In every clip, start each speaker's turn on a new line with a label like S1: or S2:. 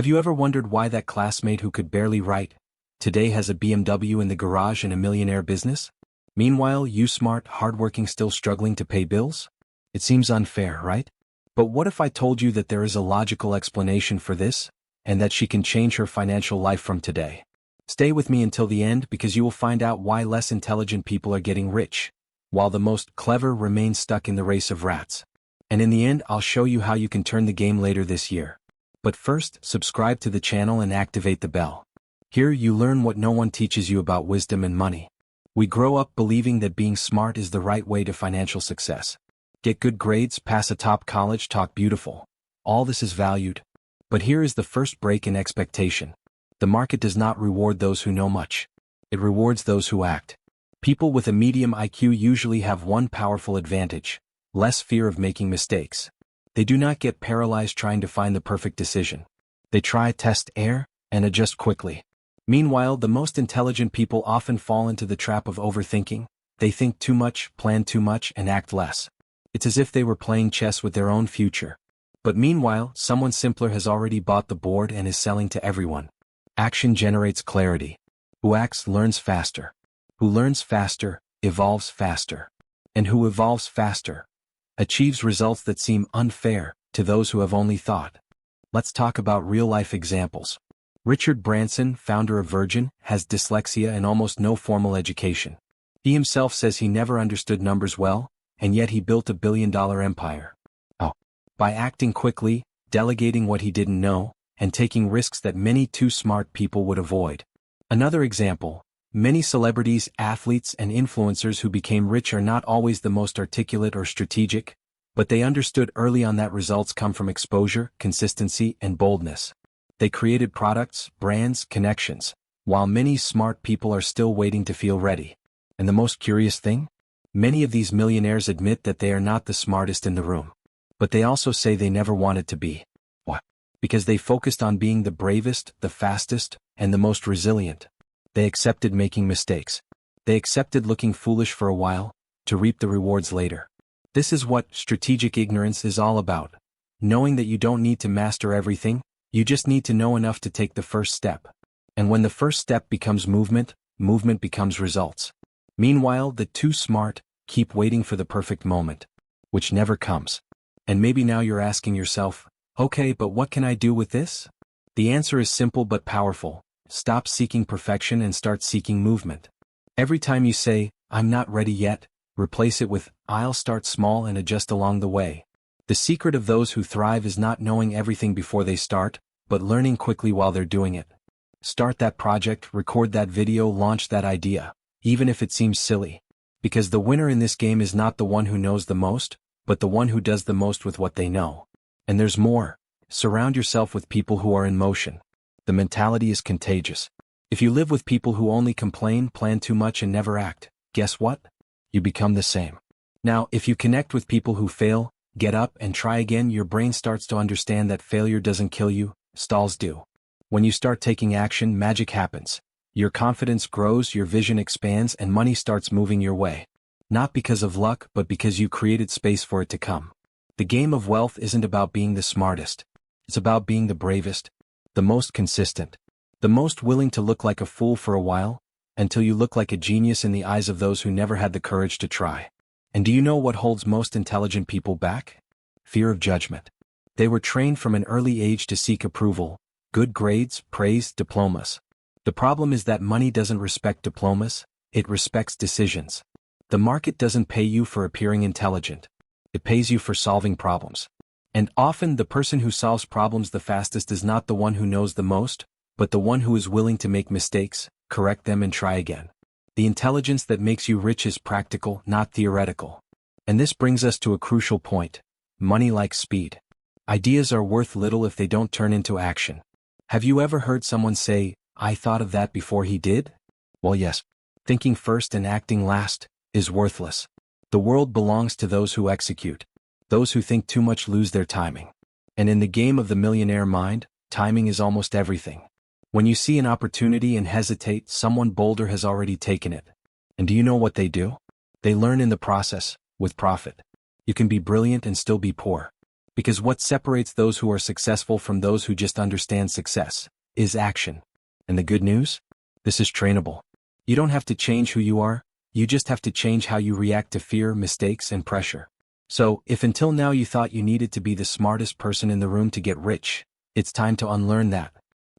S1: Have you ever wondered why that classmate who could barely write today has a BMW in the garage and a millionaire business? Meanwhile, you smart, hardworking, still struggling to pay bills? It seems unfair, right? But what if I told you that there is a logical explanation for this, and that she can change her financial life from today? Stay with me until the end because you will find out why less intelligent people are getting rich, while the most clever remain stuck in the race of rats. And in the end, I'll show you how you can turn the game later this year. But first, subscribe to the channel and activate the bell. Here you learn what no one teaches you about wisdom and money. We grow up believing that being smart is the right way to financial success. Get good grades, pass a top college, talk beautiful. All this is valued. But here is the first break in expectation. The market does not reward those who know much. It rewards those who act. People with a medium IQ usually have one powerful advantage: less fear of making mistakes. They do not get paralyzed trying to find the perfect decision. They try, test, err, and adjust quickly. Meanwhile, the most intelligent people often fall into the trap of overthinking. They think too much, plan too much, and act less. It's as if they were playing chess with their own future. But meanwhile, someone simpler has already bought the board and is selling to everyone. Action generates clarity. Who acts learns faster. Who learns faster, evolves faster. And who evolves faster achieves results that seem unfair to those who have only thought. Let's talk about real-life examples. Richard Branson, founder of Virgin, has dyslexia and almost no formal education. He himself says he never understood numbers well, and yet he built a billion-dollar empire. By acting quickly, delegating what he didn't know, and taking risks that many too smart people would avoid. Another example, many celebrities, athletes, and influencers who became rich are not always the most articulate or strategic, but they understood early on that results come from exposure, consistency, and boldness. They created products, brands, connections, while many smart people are still waiting to feel ready. And the most curious thing? Many of these millionaires admit that they are not the smartest in the room. But they also say they never wanted to be. Why? Because they focused on being the bravest, the fastest, and the most resilient. They accepted making mistakes. They accepted looking foolish for a while, to reap the rewards later. This is what strategic ignorance is all about. Knowing that you don't need to master everything, you just need to know enough to take the first step. And when the first step becomes movement, movement becomes results. Meanwhile, the too smart keep waiting for the perfect moment, which never comes. And maybe now you're asking yourself, okay, but what can I do with this? The answer is simple but powerful. Stop seeking perfection and start seeking movement. Every time you say, I'm not ready yet, replace it with, I'll start small and adjust along the way. The secret of those who thrive is not knowing everything before they start, but learning quickly while they're doing it. Start that project, record that video, launch that idea, even if it seems silly. Because the winner in this game is not the one who knows the most, but the one who does the most with what they know. And there's more. Surround yourself with people who are in motion. The mentality is contagious. If you live with people who only complain, plan too much, and never act, guess what? You become the same. Now, if you connect with people who fail, get up and try again, your brain starts to understand that failure doesn't kill you, stalls do. When you start taking action, magic happens. Your confidence grows, your vision expands, and money starts moving your way. Not because of luck, but because you created space for it to come. The game of wealth isn't about being the smartest. It's about being the bravest, the most consistent, the most willing to look like a fool for a while, until you look like a genius in the eyes of those who never had the courage to try. And do you know what holds most intelligent people back? Fear of judgment. They were trained from an early age to seek approval, good grades, praise, diplomas. The problem is that money doesn't respect diplomas, it respects decisions. The market doesn't pay you for appearing intelligent. It pays you for solving problems. And often the person who solves problems the fastest is not the one who knows the most, but the one who is willing to make mistakes, correct them, and try again. The intelligence that makes you rich is practical, not theoretical. And this brings us to a crucial point. Money likes speed. Ideas are worth little if they don't turn into action. Have you ever heard someone say, I thought of that before he did? Well, yes. Thinking first and acting last is worthless. The world belongs to those who execute. Those who think too much lose their timing. And in the game of the millionaire mind, timing is almost everything. When you see an opportunity and hesitate, someone bolder has already taken it. And do you know what they do? They learn in the process, with profit. You can be brilliant and still be poor. Because what separates those who are successful from those who just understand success is action. And the good news? This is trainable. You don't have to change who you are, you just have to change how you react to fear, mistakes, and pressure. So, if until now you thought you needed to be the smartest person in the room to get rich, it's time to unlearn that.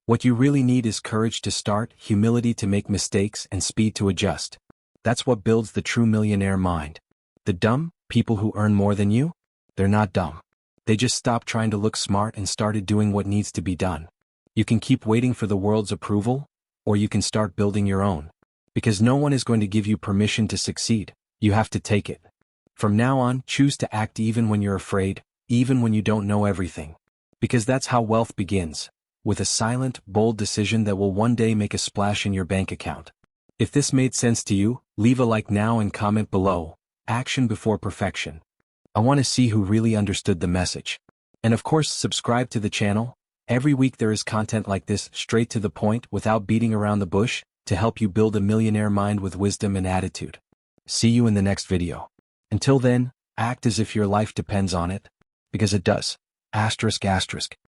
S1: What you really need is courage to start, humility to make mistakes, and speed to adjust. That's what builds the true millionaire mind. The dumb people who earn more than you? They're not dumb. They just stopped trying to look smart and started doing what needs to be done. You can keep waiting for the world's approval, or you can start building your own. Because no one is going to give you permission to succeed, you have to take it. From now on, choose to act even when you're afraid, even when you don't know everything. Because that's how wealth begins, with a silent, bold decision that will one day make a splash in your bank account. If this made sense to you, leave a like now and comment below. Action before perfection. I want to see who really understood the message. And of course, subscribe to the channel. Every week there is content like this, straight to the point, without beating around the bush, to help you build a millionaire mind with wisdom and attitude. See you in the next video. Until then, act as if your life depends on it, because it does. ****